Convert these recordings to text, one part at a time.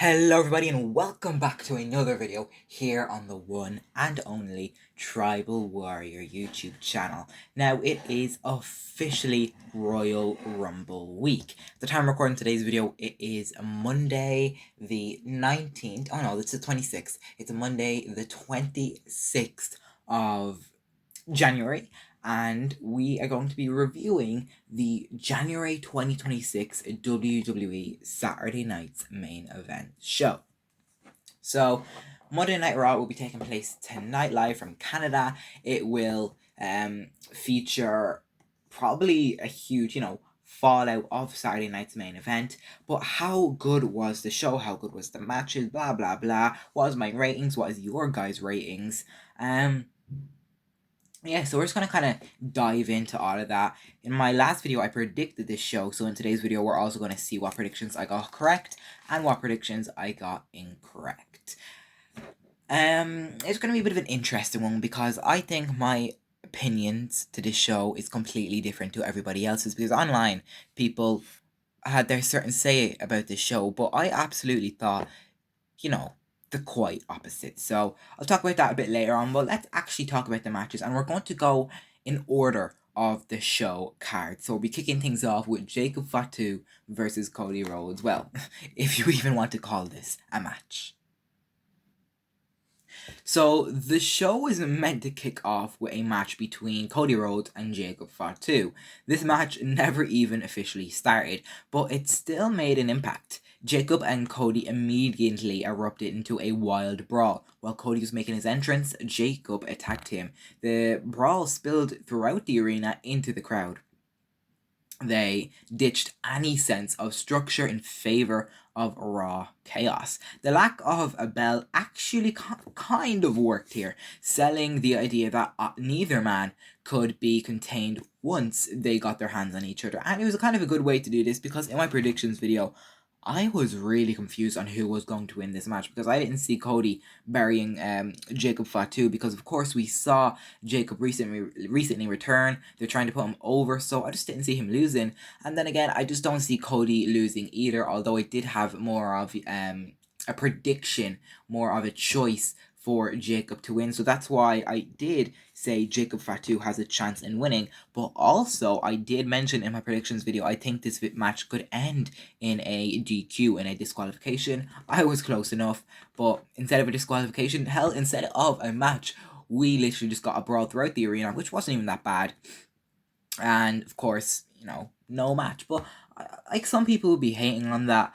Hello everybody and welcome back to another video here on the one and only Tribal Warrior YouTube channel. Now it is officially Royal Rumble week. At the time of recording today's video, it is Monday the 19th, oh no, it's the 26th. It's Monday the 26th of January, and we are going to be reviewing the January 2026 WWE Saturday Night's Main Event show. So, Monday Night Raw will be taking place tonight live from Canada. It will feature probably a huge, fallout of Saturday night's main event. But how good was the show? How good was the matches? Blah, blah, blah. What was my ratings? What is your guys' ratings? Yeah, so we're just going to kind of dive into all of that. In my last video, I predicted this show, so in today's video, we're also going to see what predictions I got correct and what predictions I got incorrect. It's going to be a bit of an interesting one because I think my opinions to this show is completely different to everybody else's, because online, people had their certain say about this show, but I absolutely thought, the quite opposite. So I'll talk about that a bit later on, but let's actually talk about the matches, and we're going to go in order of the show card. So we'll be kicking things off with Jacob Fatu versus Cody Rhodes. Well, if you even want to call this a match. So the show is meant to kick off with a match between Cody Rhodes and Jacob Fatu. This match never even officially started, but it still made an impact. Jacob and Cody immediately erupted into a wild brawl. While Cody was making his entrance, Jacob attacked him. The brawl spilled throughout the arena into the crowd. They ditched any sense of structure in favor of raw chaos. The lack of a bell actually kind of worked here, selling the idea that neither man could be contained once they got their hands on each other. And it was kind of a good way to do this, because in my predictions video, I was really confused on who was going to win this match, because I didn't see Cody burying Jacob Fatu, because of course we saw Jacob recently return. They're trying to put him over, so I just didn't see him losing. And then again, I just don't see Cody losing either, although I did have more of a prediction, more of a choice for Jacob to win. So that's why I did say Jacob Fatu has a chance in winning. But also, I did mention in my predictions video, I think this match could end in a DQ, in a disqualification. I was close enough, but instead of a disqualification, hell, instead of a match, we literally just got a brawl throughout the arena, which wasn't even that bad. And of course, no match. But like, some people would be hating on that,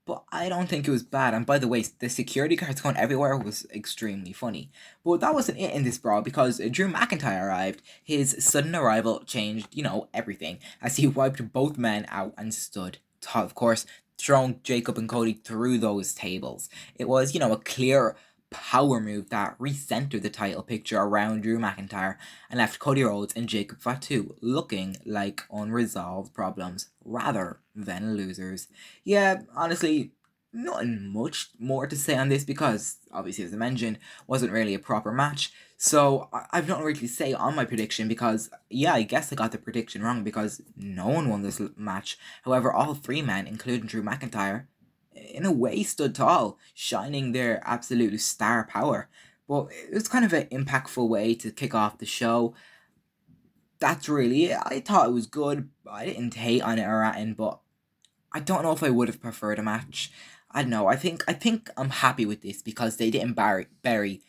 but I don't think it was bad. And by the way, the security guards going everywhere was extremely funny. But that wasn't it in this brawl, because Drew McIntyre arrived. His sudden arrival changed, everything, as he wiped both men out and stood tall, of course, throwing Jacob and Cody through those tables. It was, a clear power move that recentered the title picture around Drew McIntyre and left Cody Rhodes and Jacob Fatu looking like unresolved problems rather than losers. Yeah, honestly, nothing much more to say on this, because obviously, as I mentioned, wasn't really a proper match. So I've not really to say on my prediction, because yeah, I guess I got the prediction wrong, because no one won this match. However, all three men, including Drew McIntyre, in a way stood tall, shining their absolute star power. But it was kind of an impactful way to kick off the show. That's really it. I thought it was good. I didn't hate on it or anything, but I don't know if I would have preferred a match. I don't know. I think I'm happy with this, because they didn't bury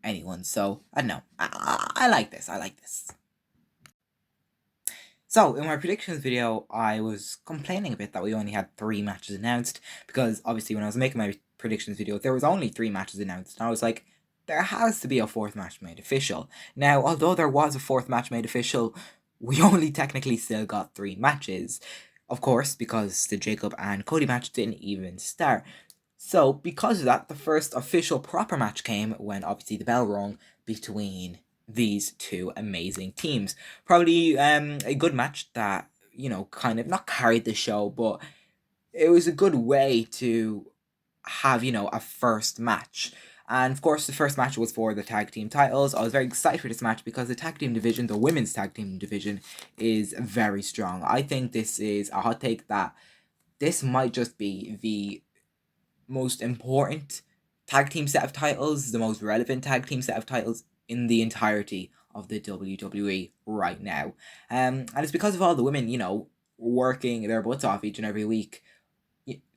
anyone. So I don't know. I like this. I like this. So, in my predictions video, I was complaining a bit that we only had 3 matches announced, because obviously when I was making my predictions video, there was only 3 matches announced, and I was like, there has to be a 4th match made official. Now, although there was a 4th match made official, we only technically still got 3 matches. Of course, because the Jacob and Cody match didn't even start. So, because of that, the first official proper match came when obviously the bell rung between these two amazing teams. Probably a good match that, kind of not carried the show, but it was a good way to have, a first match. And of course, the first match was for the tag team titles. I was very excited for this match, because the tag team division, the women's tag team division, is very strong. I think this is a hot take that this might just be the most important tag team set of titles, the most relevant tag team set of titles in the entirety of the WWE right now. And it's because of all the women, working their butts off each and every week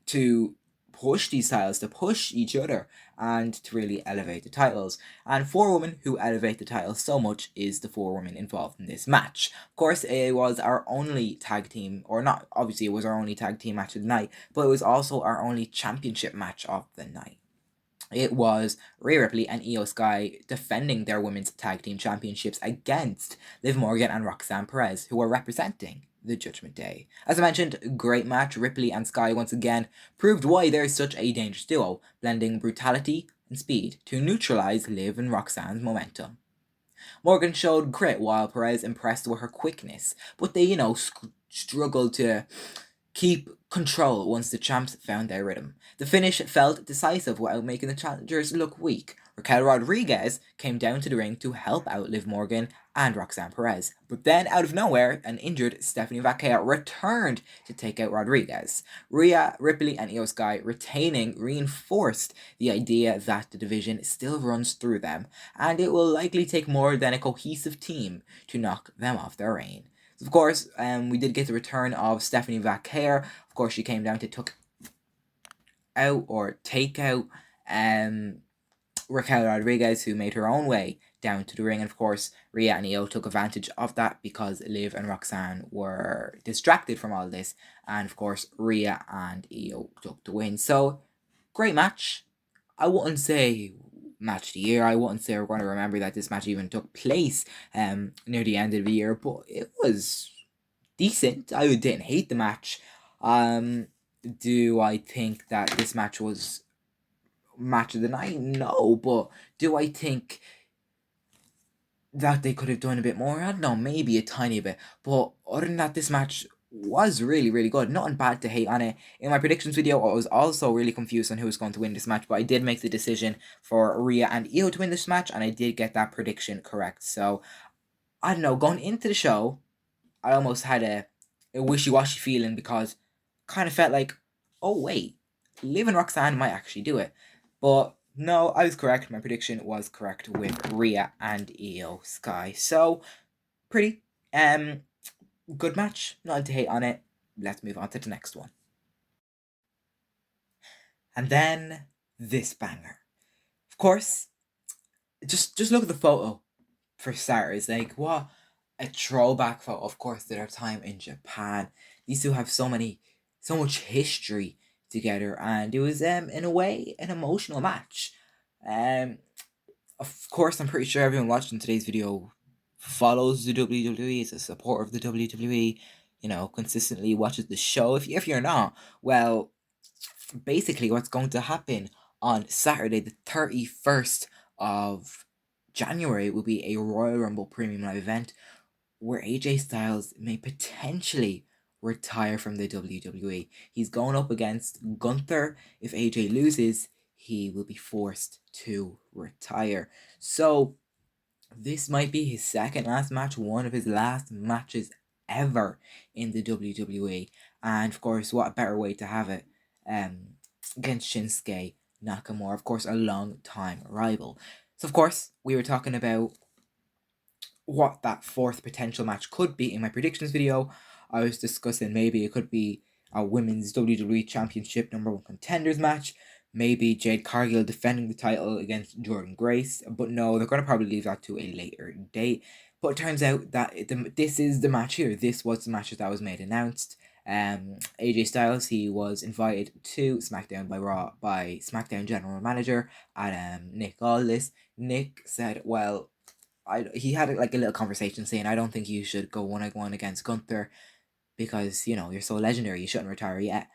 to push these titles, to push each other, and to really elevate the titles. And four women who elevate the titles so much is the four women involved in this match. Of course, it was our only tag team, or not, obviously it was our only tag team match of the night, but it was also our only championship match of the night. It was Rhea Ripley and Io Sky defending their women's tag team championships against Liv Morgan and Roxanne Perez, who were representing the Judgment Day. As I mentioned, great match. Ripley and Sky once again proved why they're such a dangerous duo, blending brutality and speed to neutralize Liv and Roxanne's momentum. Morgan showed grit while Perez impressed with her quickness, but they, struggled to keep control once the champs found their rhythm. The finish felt decisive without making the challengers look weak. Raquel Rodriguez came down to the ring to help out Liv Morgan and Roxanne Perez. But then, out of nowhere, an injured Stephanie Vaquer returned to take out Rodriguez. Rhea, Ripley, and Io Sky retaining reinforced the idea that the division still runs through them, and it will likely take more than a cohesive team to knock them off their reign. Of course, we did get the return of Stephanie Vaquer. Of course, she came down to take out Raquel Rodriguez, who made her own way down to the ring. And of course, Rhea and Io took advantage of that because Liv and Roxanne were distracted from all this. And of course, Rhea and Io took the win. So, great match. I wouldn't say match of the year. I wouldn't say we're going to remember that this match even took place near the end of the year, but it was decent. I didn't hate the match. Do I think that this match was match of the night? No, but do I think that they could have done a bit more? I don't know, maybe a tiny bit. But other than that, this match was really, really good. Nothing bad to hate on it. In my predictions video, I was also really confused on who was going to win this match, but I did make the decision for Rhea and Io to win this match, and I did get that prediction correct. So, I don't know, going into the show, I almost had a wishy-washy feeling because kind of felt like, oh wait, Liv and Roxanne might actually do it. But no, I was correct. My prediction was correct with Rhea and Io Sky. So, pretty good match. Nothing to hate on it. Let's move on to the next one. And then this banger. Of course, just look at the photo for starters. Like, what a throwback photo, of course, to their time in Japan. These two have so much history together, and it was in a way an emotional match. Of course, I'm pretty sure everyone watching today's video follows the WWE, is a supporter of the WWE, consistently watches the show. If you're not, well, basically what's going to happen on Saturday, the 31st of January, will be a Royal Rumble Premium Live event where AJ Styles may potentially retire from the WWE. He's going up against Gunther. If AJ loses, he will be forced to retire. So, this might be his second last match, one of his last matches ever in the WWE. And of course, what a better way to have it against Shinsuke Nakamura, of course, a long time rival. So, of course, we were talking about what that fourth potential match could be in my predictions video. I was discussing maybe it could be a women's WWE Championship #1 contenders match. Maybe Jade Cargill defending the title against Jordan Grace. But no, they're going to probably leave that to a later date. But it turns out that this is the match here. This was the match that was made announced. AJ Styles, he was invited to SmackDown by SmackDown General Manager Adam Nick Aldis. Nick said, well, he had like a little conversation saying, I don't think you should go 1-on-1 against Gunther because, you're so legendary, you shouldn't retire yet.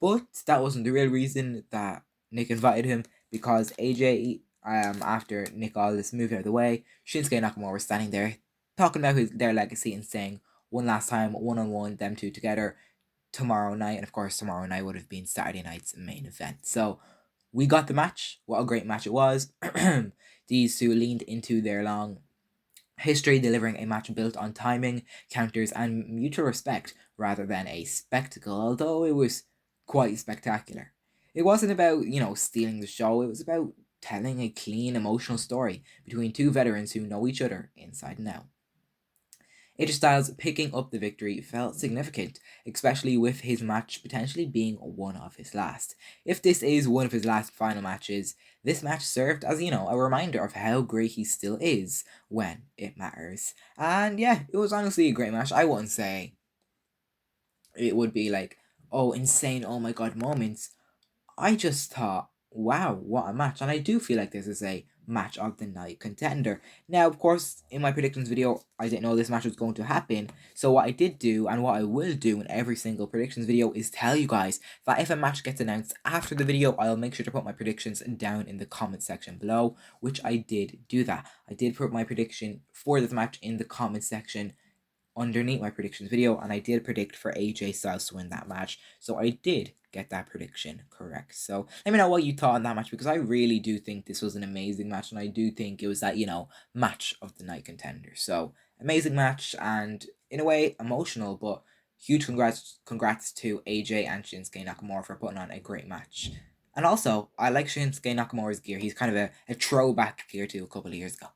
But that wasn't the real reason that Nick invited him, because AJ, after Nick Aldis moved out of the way, Shinsuke Nakamura was standing there talking about their legacy and saying, one last time, 1-on-1, them two together, tomorrow night. And of course, tomorrow night would have been Saturday night's main event. So, we got the match. What a great match it was. These two leaned into their long history, delivering a match built on timing, counters, and mutual respect rather than a spectacle, although it was quite spectacular. It wasn't about, stealing the show, it was about telling a clean, emotional story between two veterans who know each other inside and out. AJ Styles picking up the victory felt significant, especially with his match potentially being one of his last. If this is one of his last final matches, this match served as, a reminder of how great he still is when it matters. And yeah, it was honestly a great match. I wouldn't say it would be like, oh, insane, oh my god moments. I just thought, wow, what a match. And I do feel like this is a match of the night contender. Now, of course, in my predictions video, I didn't know this match was going to happen. So what I did do, and what I will do in every single predictions video, is tell you guys that if a match gets announced after the video, I'll make sure to put my predictions down in the comment section below, which I did do that. I did put my prediction for this match in the comment section underneath my predictions video, and I did predict for AJ Styles to win that match, so I did get that prediction correct. So let me know what you thought on that match, because I really do think this was an amazing match, and I do think it was that, match of the night contender. So amazing match, and in a way emotional, but huge congrats to AJ and Shinsuke Nakamura for putting on a great match. And also, I like Shinsuke Nakamura's gear. He's kind of a throwback gear to a couple of years ago.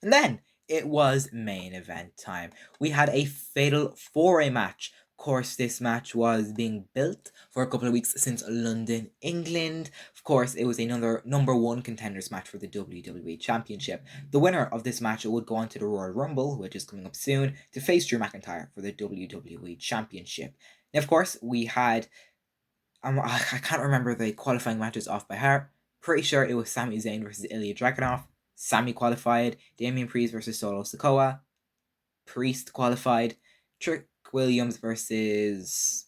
And then it was main event time. We had a fatal four-way match. Of course, this match was being built for a couple of weeks since London, England. Of course, it was another number one contenders match for the WWE Championship. The winner of this match would go on to the Royal Rumble, which is coming up soon, to face Drew McIntyre for the WWE Championship. Now, of course, we had I can't remember the qualifying matches off by heart. Pretty sure it was Sami Zayn versus Ilya Dragunov. Sami qualified. Damian Priest versus Solo Sikoa. Priest qualified. Trick Williams versus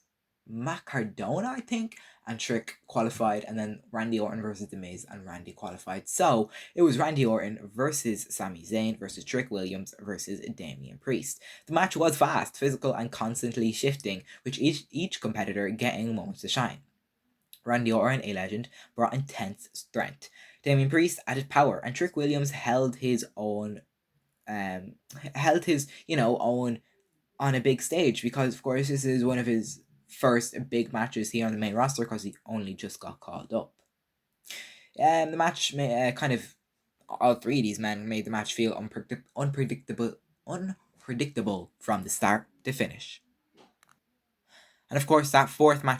Matt Cardona, I think. And Trick qualified. And then Randy Orton versus The Miz, and Randy qualified. So it was Randy Orton versus Sami Zayn versus Trick Williams versus Damian Priest. The match was fast, physical, and constantly shifting, with each competitor getting moments to shine. Randy Orton, a legend, brought intense strength. Damian Priest added power, and Trick Williams held his own, own on a big stage, because of course this is one of his first big matches here on the main roster, because he only just got called up. The match kind of, all three of these men made the match feel unpredictable from the start to finish. And of course, that fourth man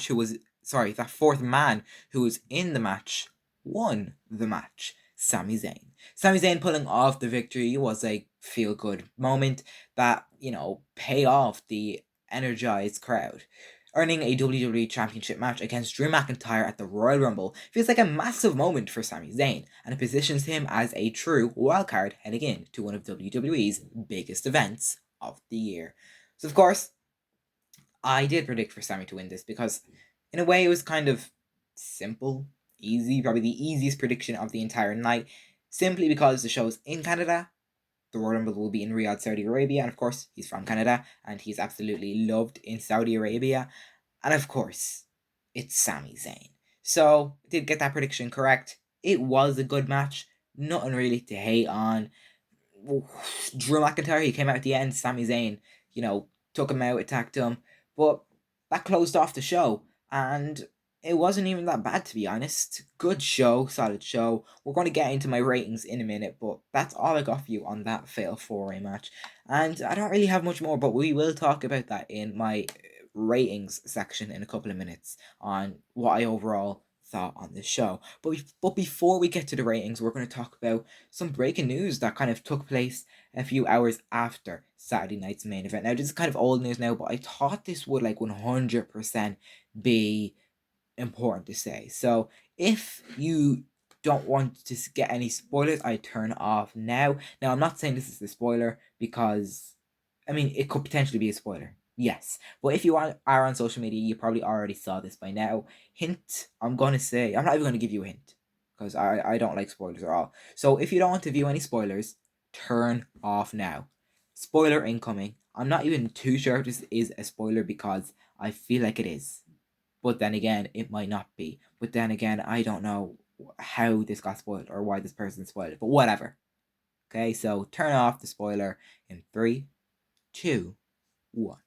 who was in the match won the match, Sami Zayn. Sami Zayn pulling off the victory was a feel-good moment that, pay off the energized crowd. Earning a WWE Championship match against Drew McIntyre at the Royal Rumble feels like a massive moment for Sami Zayn, and it positions him as a true wildcard heading in to one of WWE's biggest events of the year. So of course, I did predict for Sami to win this, because in a way it was kind of simple, easy, probably the easiest prediction of the entire night, simply because the show's in Canada. The Royal Rumble will be in Riyadh, Saudi Arabia, and of course he's from Canada and he's absolutely loved in Saudi Arabia, and of course it's Sami Zayn. So I did get that prediction correct. It was a good match, nothing really to hate on. Drew McIntyre, he came out at the end. Sami Zayn, took him out, attacked him, but that closed off the show, and it wasn't even that bad, to be honest. Good show, solid show. We're going to get into my ratings in a minute, but that's all I got for you on that fatal four-way match. And I don't really have much more, but we will talk about that in my ratings section in a couple of minutes on what I overall thought on this show. But before we get to the ratings, we're going to talk about some breaking news that kind of took place a few hours after Saturday night's main event. Now, this is kind of old news now, but I thought this would 100% be important to say. So if you don't want to get any spoilers, I turn off now. Now, I'm not saying this is a spoiler, because it could potentially be a spoiler. Yes, but if you are on social media, you probably already saw this by now. Hint, I'm not even going to give you a hint, because I don't like spoilers at all. So if you don't want to view any spoilers, turn off now. Spoiler incoming. I'm not even too sure if this is a spoiler, because I feel like it is. But then again, it might not be. But then again, I don't know how this got spoiled or why this person spoiled it. But whatever. Okay, so turn off the spoiler in 3, 2, 1.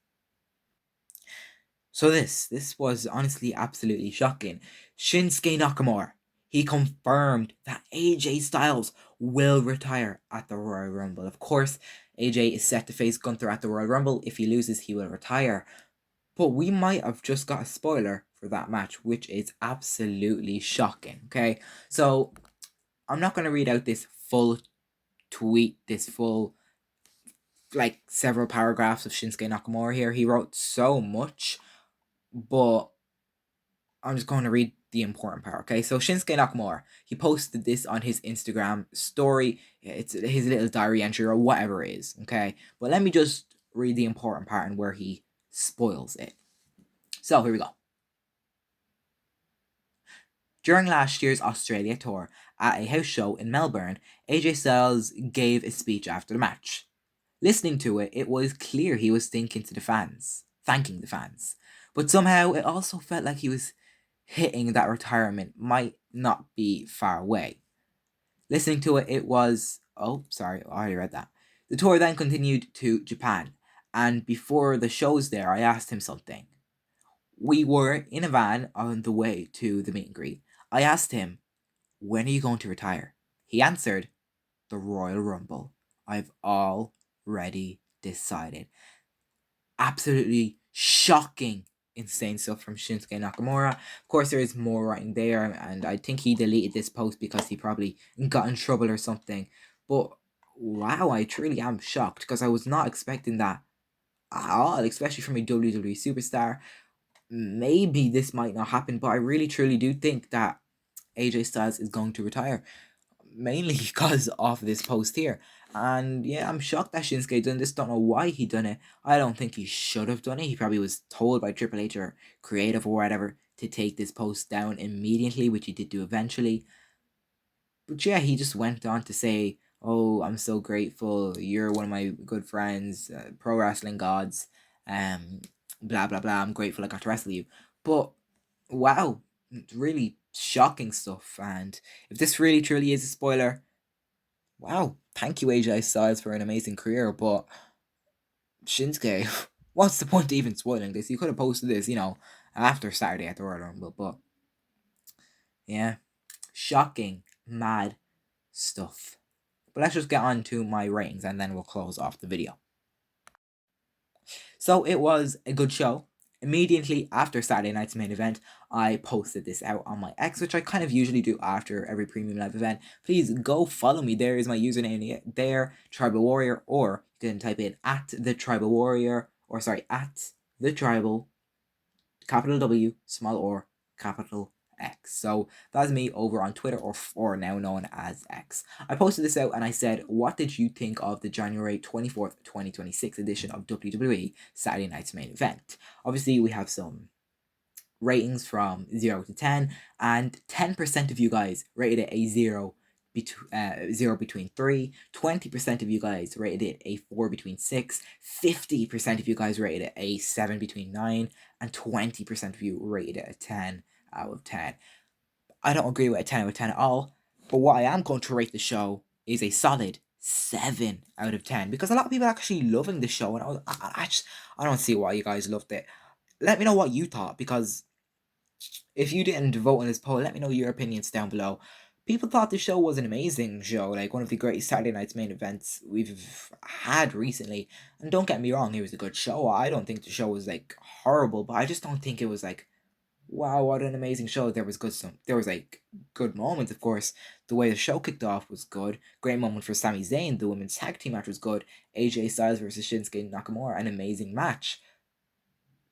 So this was honestly absolutely shocking. Shinsuke Nakamura, he confirmed that AJ Styles will retire at the Royal Rumble. Of course, AJ is set to face Gunther at the Royal Rumble. If he loses, he will retire. But we might have just got a spoiler for that match, which is absolutely shocking. Okay, so I'm not going to read out this full tweet, this full, like, several paragraphs of Shinsuke Nakamura here. He wrote so much, but I'm just going to read the important part, okay? So Shinsuke Nakamura, he posted this on his Instagram story. It's his little diary entry or whatever it is, okay? But let me just read the important part and where he spoils it. So here we go. During last year's Australia tour at a house show in Melbourne, AJ Styles gave a speech after the match. Listening to it, it was clear he was thanking the fans. But somehow it also felt like he was hitting that retirement might not be far away. Listening to it, it was... Oh, sorry, I already read that. The tour then continued to Japan, and before the shows there, I asked him something. We were in a van on the way to the meet and greet. I asked him, when are you going to retire? He answered, the Royal Rumble. I've already decided. Absolutely shocking, insane stuff from Shinsuke Nakamura. Of course, there is more writing there, and I think he deleted this post because he probably got in trouble or something. But wow, I truly am shocked because I was not expecting that at all, especially from a WWE superstar. Maybe this might not happen, but I really truly do think that AJ Styles is going to retire, mainly because of this post here. And yeah, I'm shocked that Shinsuke done this. Don't know why he done it. I don't think he should have done it. He probably was told by Triple H or creative or whatever to take this post down immediately, which he did do eventually. But yeah, he just went on to say, oh, I'm so grateful, you're one of my good friends, pro wrestling gods, blah blah blah, I'm grateful I got to wrestle you. But wow, really shocking stuff. And if this really truly is a spoiler, wow, thank you AJ Styles for an amazing career. But Shinsuke, what's the point of even spoiling this? You could have posted this, after Saturday at the Royal Rumble. But yeah, shocking, mad stuff. But let's just get on to my ratings and then we'll close off the video. So it was a good show. Immediately after Saturday night's main event, I posted this out on my X, which I kind of usually do after every premium live event. Please go follow me. There is my username there, Tribal Warrior, or you can type in at the Tribal Warrior, or sorry, at the Tribal, capital W, small or, capital X. So that's me over on Twitter, or now known as X. I posted this out and I said, what did you think of the January 24th, 2026 edition of WWE Saturday Night's Main Event? Obviously, we have some ratings from 0 to 10, and 10% of you guys rated it a 0 between 3, 20% of you guys rated it a 4 between 6, 50% of you guys rated it a 7 between 9, and 20% of you rated it a 10 out of 10. I don't agree with a 10 out of 10 at all, but what I am going to rate the show is a solid 7 out of 10, because a lot of people are actually loving the show, and I don't see why you guys loved it. Let me know what you thought, because if you didn't vote on this poll, let me know your opinions down below. People thought the show was an amazing show, like one of the greatest Saturday night's main events we've had recently. And don't get me wrong, it was a good show. I don't think the show was like horrible, but I just don't think it was like, wow, what an amazing show. There was like good moments, of course. The way the show kicked off was good. Great moment for Sami Zayn. The women's tag team match was good. AJ Styles versus Shinsuke Nakamura, an amazing match.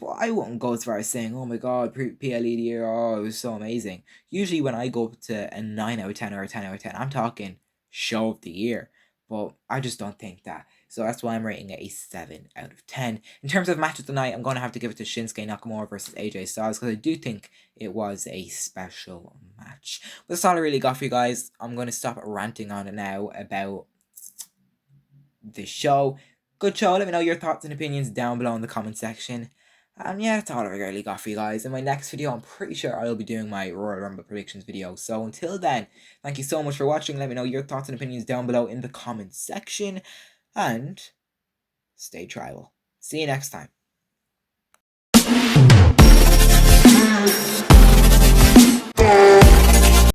But I wouldn't go as far as saying, oh my god, PLE the year, oh, it was so amazing. Usually when I go up to a 9 out of 10 or a 10 out of 10, I'm talking show of the year. But I just don't think that. So that's why I'm rating it a 7 out of 10. In terms of match of the night, I'm going to have to give it to Shinsuke Nakamura versus AJ Styles, because I do think it was a special match. But that's all I really got for you guys. I'm going to stop ranting on it now about the show. Good show. Let me know your thoughts and opinions down below in the comment section. And yeah, that's all I really got for you guys. In my next video, I'm pretty sure I'll be doing my Royal Rumble predictions video. So until then, thank you so much for watching. Let me know your thoughts and opinions down below in the comment section. And stay tribal. See you next time.